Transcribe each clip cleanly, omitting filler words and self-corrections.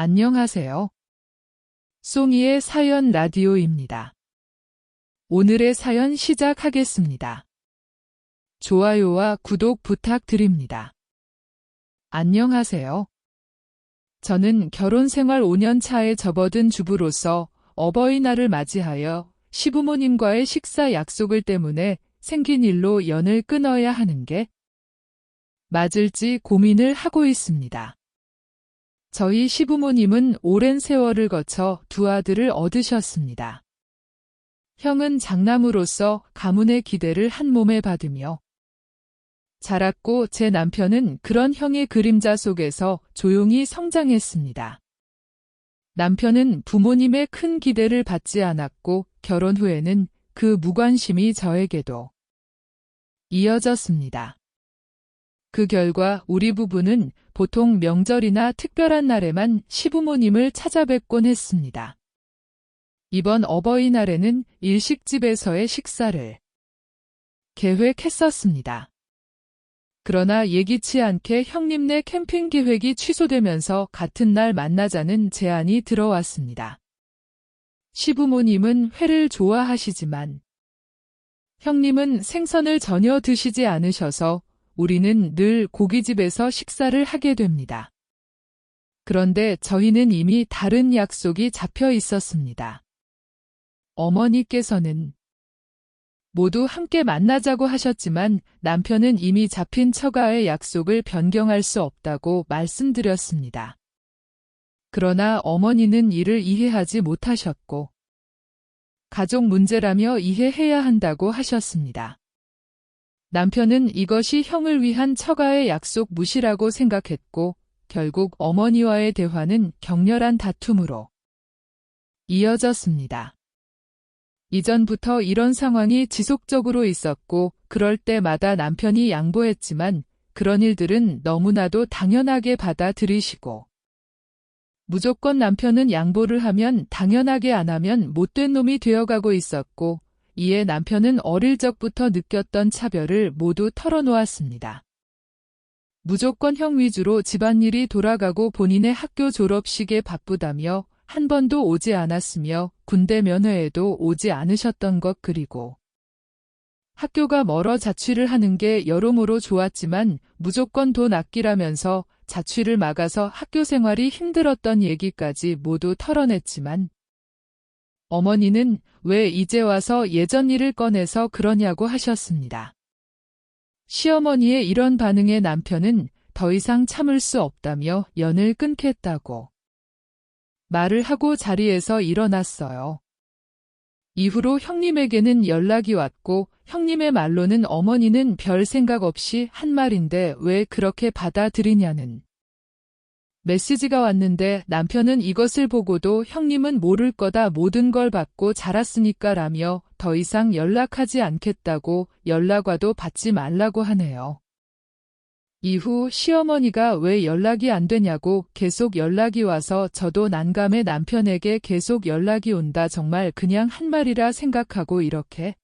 안녕하세요. 송이의 사연 라디오입니다. 오늘의 사연 시작하겠습니다. 좋아요와 구독 부탁드립니다. 안녕하세요. 저는 결혼 생활 5년 차에 접어든 주부로서 어버이날을 맞이하여 시부모님과의 식사 약속을 때문에 생긴 일로 연을 끊어야 하는 게 맞을지 고민을 하고 있습니다. 저희 시부모님은 오랜 세월을 거쳐 두 아들을 얻으셨습니다. 형은 장남으로서 가문의 기대를 한 몸에 받으며 자랐고 제 남편은 그런 형의 그림자 속에서 조용히 성장했습니다. 남편은 부모님의 큰 기대를 받지 않았고 결혼 후에는 그 무관심이 저에게도 이어졌습니다. 그 결과 우리 부부는 보통 명절이나 특별한 날에만 시부모님을 찾아뵙곤 했습니다. 이번 어버이날에는 일식집에서의 식사를 계획했었습니다. 그러나 예기치 않게 형님네 캠핑 계획이 취소되면서 같은 날 만나자는 제안이 들어왔습니다. 시부모님은 회를 좋아하시지만 형님은 생선을 전혀 드시지 않으셔서 우리는 늘 고깃집에서 식사를 하게 됩니다. 그런데 저희는 이미 다른 약속이 잡혀 있었습니다. 어머니께서는 모두 함께 만나자고 하셨지만 남편은 이미 잡힌 처가의 약속을 변경할 수 없다고 말씀드렸습니다. 그러나 어머니는 이를 이해하지 못하셨고 가족 문제라며 이해해야 한다고 하셨습니다. 남편은 이것이 형을 위한 처가의 약속 무시라고 생각했고 결국 어머니와의 대화는 격렬한 다툼으로 이어졌습니다. 이전부터 이런 상황이 지속적으로 있었고 그럴 때마다 남편이 양보했지만 그런 일들은 너무나도 당연하게 받아들이시고 무조건 남편은 양보를 하면 당연하게 안 하면 못된 놈이 되어가고 있었고 이에 남편은 어릴 적부터 느꼈던 차별을 모두 털어놓았습니다. 무조건 형 위주로 집안일이 돌아가고 본인의 학교 졸업식에 바쁘다며 한 번도 오지 않았으며 군대 면회에도 오지 않으셨던 것 그리고 학교가 멀어 자취를 하는 게 여러모로 좋았지만 무조건 돈 아끼라면서 자취를 막아서 학교 생활이 힘들었던 얘기까지 모두 털어냈지만 어머니는 왜 이제 와서 예전 일을 꺼내서 그러냐고 하셨습니다. 시어머니의 이런 반응에 남편은 더 이상 참을 수 없다며 연을 끊겠다고 말을 하고 자리에서 일어났어요. 이후로 형님에게는 연락이 왔고 형님의 말로는 어머니는 별 생각 없이 한 말인데 왜 그렇게 받아들이냐는 메시지가 왔는데 남편은 이것을 보고도 형님은 모를 거다 모든 걸 받고 자랐으니까 라며 더 이상 연락하지 않겠다고 연락 와도 받지 말라고 하네요. 이후 시어머니가 왜 연락이 안 되냐고 계속 연락이 와서 저도 난감해 남편에게 계속 연락이 온다 정말 그냥 한 말이라 생각하고 이렇게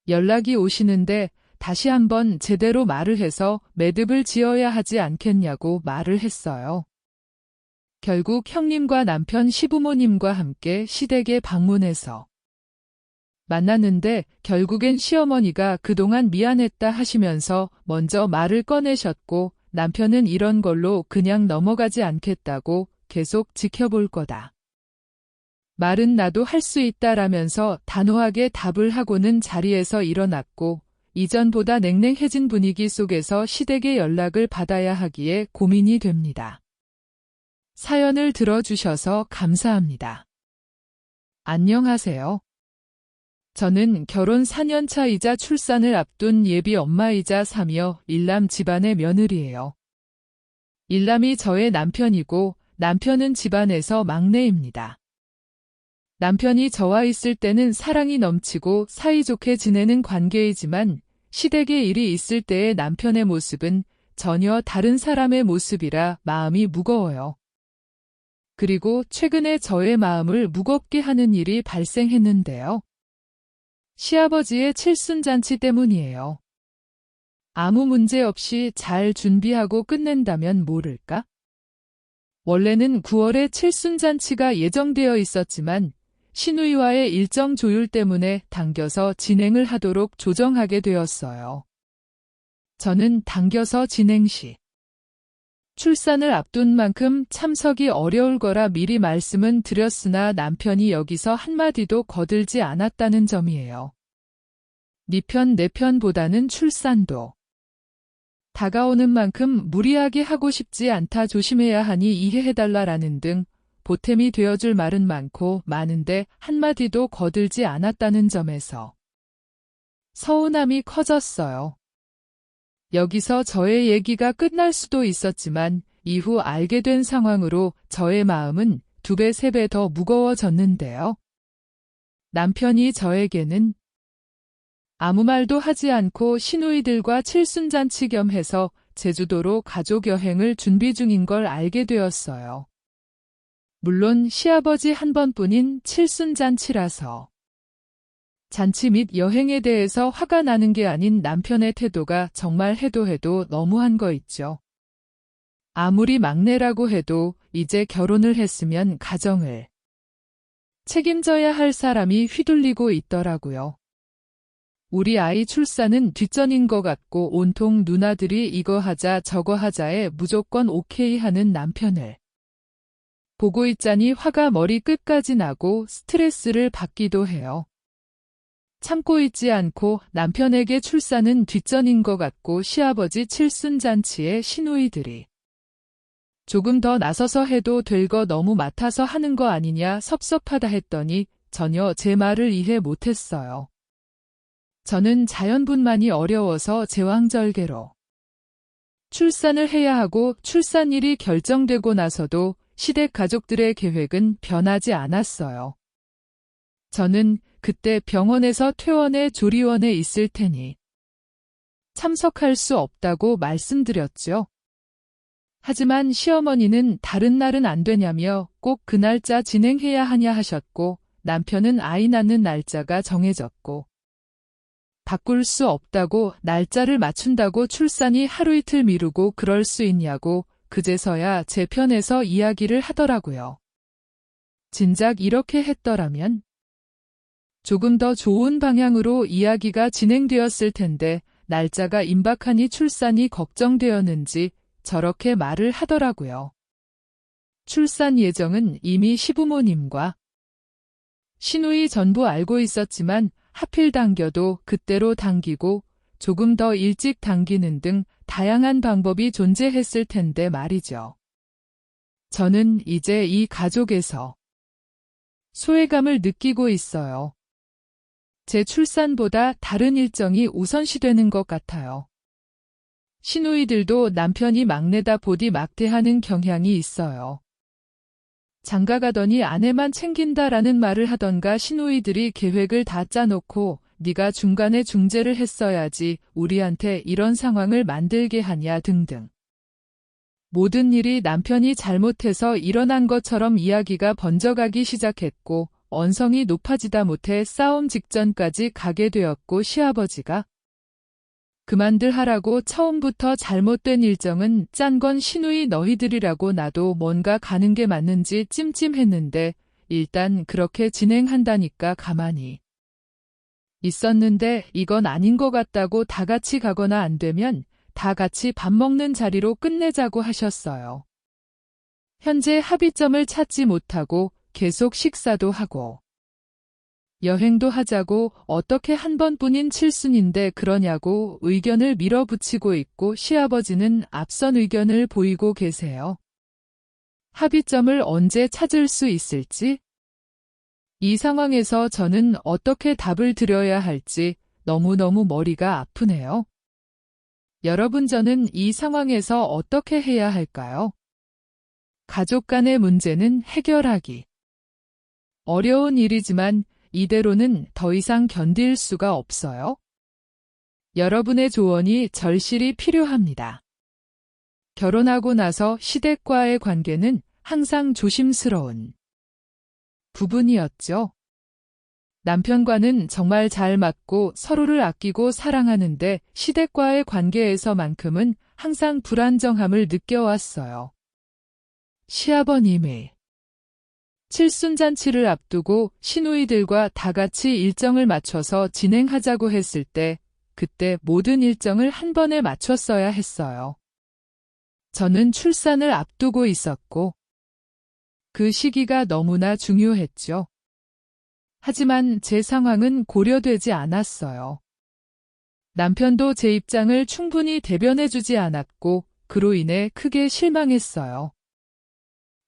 연락이 오시는데 다시 한번 제대로 말을 해서 매듭을 지어야 하지 않겠냐고 말을 했어요. 결국 형님과 남편 시부모님과 함께 시댁에 방문해서 만났는데 결국엔 시어머니가 그동안 미안했다 하시면서 먼저 말을 꺼내셨고 남편은 이런 걸로 그냥 넘어가지 않겠다고 계속 지켜볼 거다. 말은 나도 할 수 있다라면서 단호하게 답을 하고는 자리에서 일어났고 이전보다 냉랭해진 분위기 속에서 시댁의 연락을 받아야 하기에 고민이 됩니다. 사연을 들어주셔서 감사합니다. 안녕하세요. 저는 결혼 4년 차이자 출산을 앞둔 예비 엄마이자 사며 일남 집안의 며느리예요. 일남이 저의 남편이고 남편은 집안에서 막내입니다. 남편이 저와 있을 때는 사랑이 넘치고 사이좋게 지내는 관계이지만 시댁에 일이 있을 때의 남편의 모습은 전혀 다른 사람의 모습이라 마음이 무거워요. 그리고 최근에 저의 마음을 무겁게 하는 일이 발생했는데요. 시아버지의 칠순잔치 때문이에요. 아무 문제 없이 잘 준비하고 끝낸다면 모를까? 원래는 9월에 칠순잔치가 예정되어 있었지만 시누이와의 일정 조율 때문에 당겨서 진행을 하도록 조정하게 되었어요. 저는 당겨서 진행 시 출산을 앞둔 만큼 참석이 어려울 거라 미리 말씀은 드렸으나 남편이 여기서 한마디도 거들지 않았다는 점이에요. 네 편 내 편보다는 출산도 다가오는 만큼 무리하게 하고 싶지 않다 조심해야 하니 이해해달라라는 등 보탬이 되어줄 말은 많고 많은데 한마디도 거들지 않았다는 점에서 서운함이 커졌어요. 여기서 저의 얘기가 끝날 수도 있었지만 이후 알게 된 상황으로 저의 마음은 2배, 3배 더 무거워졌는데요. 남편이 저에게는 아무 말도 하지 않고 시누이들과 칠순잔치 겸 해서 제주도로 가족 여행을 준비 중인 걸 알게 되었어요. 물론 시아버지 한 번뿐인 칠순잔치라서. 잔치 및 여행에 대해서 화가 나는 게 아닌 남편의 태도가 정말 해도 너무한 거 있죠. 아무리 막내라고 해도 이제 결혼을 했으면 가정을 책임져야 할 사람이 휘둘리고 있더라고요. 우리 아이 출산은 뒷전인 것 같고 온통 누나들이 이거 하자 저거 하자에 무조건 오케이 하는 남편을 보고 있자니 화가 머리 끝까지 나고 스트레스를 받기도 해요. 참고 있지 않고 남편에게 출산은 뒷전인 것 같고 시아버지 칠순잔치에 시누이들이 조금 더 나서서 해도 될 거 너무 맡아서 하는 거 아니냐 섭섭하다 했더니 전혀 제 말을 이해 못했어요. 저는 자연분만이 어려워서 제왕절개로 출산을 해야 하고 출산일이 결정되고 나서도 시댁 가족들의 계획은 변하지 않았어요. 저는 그때 병원에서 퇴원해 조리원에 있을 테니 참석할 수 없다고 말씀드렸죠. 하지만 시어머니는 다른 날은 안 되냐며 꼭 그 날짜 진행해야 하냐 하셨고 남편은 아이 낳는 날짜가 정해졌고 바꿀 수 없다고 날짜를 맞춘다고 출산이 하루 이틀 미루고 그럴 수 있냐고 그제서야 제 편에서 이야기를 하더라고요. 진작 이렇게 했더라면 조금 더 좋은 방향으로 이야기가 진행되었을 텐데 날짜가 임박하니 출산이 걱정되었는지 저렇게 말을 하더라고요. 출산 예정은 이미 시부모님과 시누이 전부 알고 있었지만 하필 당겨도 그때로 당기고 조금 더 일찍 당기는 등 다양한 방법이 존재했을 텐데 말이죠. 저는 이제 이 가족에서 소외감을 느끼고 있어요. 제 출산보다 다른 일정이 우선시되는 것 같아요. 시누이들도 남편이 막내다 보디 막대하는 경향이 있어요. 장가가더니 아내만 챙긴다라는 말을 하던가 시누이들이 계획을 다 짜놓고 네가 중간에 중재를 했어야지 우리한테 이런 상황을 만들게 하냐 등등. 모든 일이 남편이 잘못해서 일어난 것처럼 이야기가 번져가기 시작했고 언성이 높아지다 못해 싸움 직전까지 가게 되었고 시아버지가 그만들 하라고 처음부터 잘못된 일정은 짠 건 시누이 너희들이라고 나도 뭔가 가는 게 맞는지 찜찜했는데 일단 그렇게 진행한다니까 가만히 있었는데 이건 아닌 것 같다고 다 같이 가거나 안 되면 다 같이 밥 먹는 자리로 끝내자고 하셨어요. 현재 합의점을 찾지 못하고 계속 식사도 하고 여행도 하자고 어떻게 한 번뿐인 칠순인데 그러냐고 의견을 밀어붙이고 있고 시아버지는 앞선 의견을 보이고 계세요. 합의점을 언제 찾을 수 있을지? 이 상황에서 저는 어떻게 답을 드려야 할지 너무너무 머리가 아프네요. 여러분 저는 이 상황에서 어떻게 해야 할까요? 가족 간의 문제는 해결하기 어려운 일이지만 이대로는 더 이상 견딜 수가 없어요. 여러분의 조언이 절실히 필요합니다. 결혼하고 나서 시댁과의 관계는 항상 조심스러운 부분이었죠. 남편과는 정말 잘 맞고 서로를 아끼고 사랑하는데 시댁과의 관계에서만큼은 항상 불안정함을 느껴왔어요. 시아버님이 칠순잔치를 앞두고 시누이들과 다 같이 일정을 맞춰서 진행하자고 했을 때 그때 모든 일정을 한 번에 맞췄어야 했어요. 저는 출산을 앞두고 있었고 그 시기가 너무나 중요했죠. 하지만 제 상황은 고려되지 않았어요. 남편도 제 입장을 충분히 대변해주지 않았고 그로 인해 크게 실망했어요.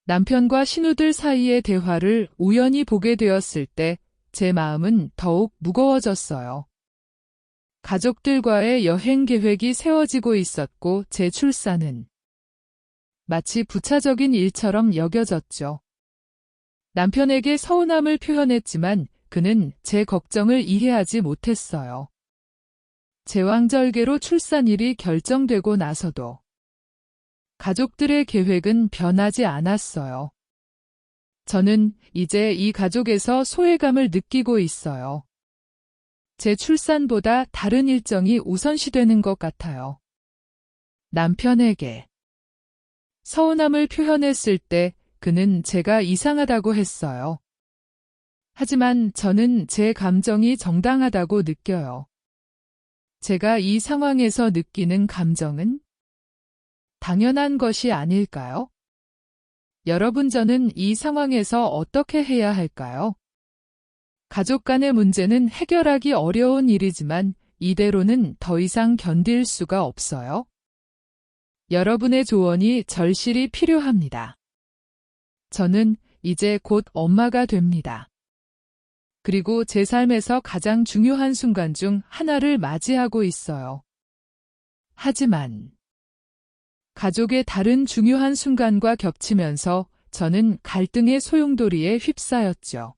남편과 신우들 사이의 대화를 우연히 보게 되었을 때 제 마음은 더욱 무거워졌어요. 가족들과의 여행 계획이 세워지고 있었고 제 출산은 마치 부차적인 일처럼 여겨졌죠. 남편에게 서운함을 표현했지만 그는 제 걱정을 이해하지 못했어요. 제왕절개로 출산일이 결정되고 나서도 가족들의 계획은 변하지 않았어요. 저는 이제 이 가족에서 소외감을 느끼고 있어요. 제 출산보다 다른 일정이 우선시되는 것 같아요. 남편에게 서운함을 표현했을 때 그는 제가 이상하다고 했어요. 하지만 저는 제 감정이 정당하다고 느껴요. 제가 이 상황에서 느끼는 감정은 당연한 것이 아닐까요? 여러분, 저는 이 상황에서 어떻게 해야 할까요? 가족 간의 문제는 해결하기 어려운 일이지만 이대로는 더 이상 견딜 수가 없어요. 여러분의 조언이 절실히 필요합니다. 저는 이제 곧 엄마가 됩니다. 그리고 제 삶에서 가장 중요한 순간 중 하나를 맞이하고 있어요. 하지만 가족의 다른 중요한 순간과 겹치면서 저는 갈등의 소용돌이에 휩싸였죠.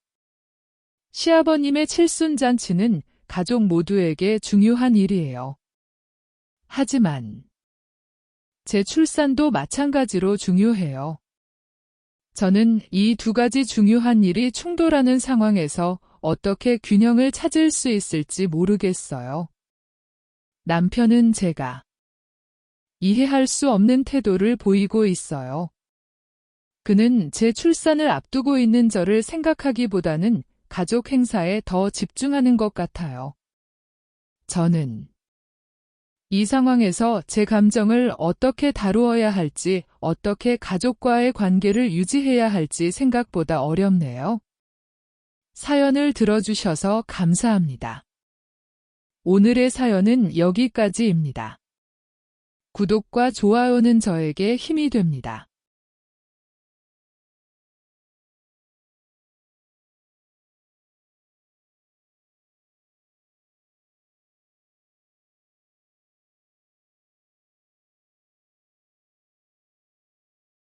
시아버님의 칠순잔치는 가족 모두에게 중요한 일이에요. 하지만 제 출산도 마찬가지로 중요해요. 저는 이 두 가지 중요한 일이 충돌하는 상황에서 어떻게 균형을 찾을 수 있을지 모르겠어요. 남편은 제가 이해할 수 없는 태도를 보이고 있어요. 그는 제 출산을 앞두고 있는 저를 생각하기보다는 가족 행사에 더 집중하는 것 같아요. 저는 이 상황에서 제 감정을 어떻게 다루어야 할지, 어떻게 가족과의 관계를 유지해야 할지 생각보다 어렵네요. 사연을 들어주셔서 감사합니다. 오늘의 사연은 여기까지입니다. 구독과 좋아요는 저에게 힘이 됩니다.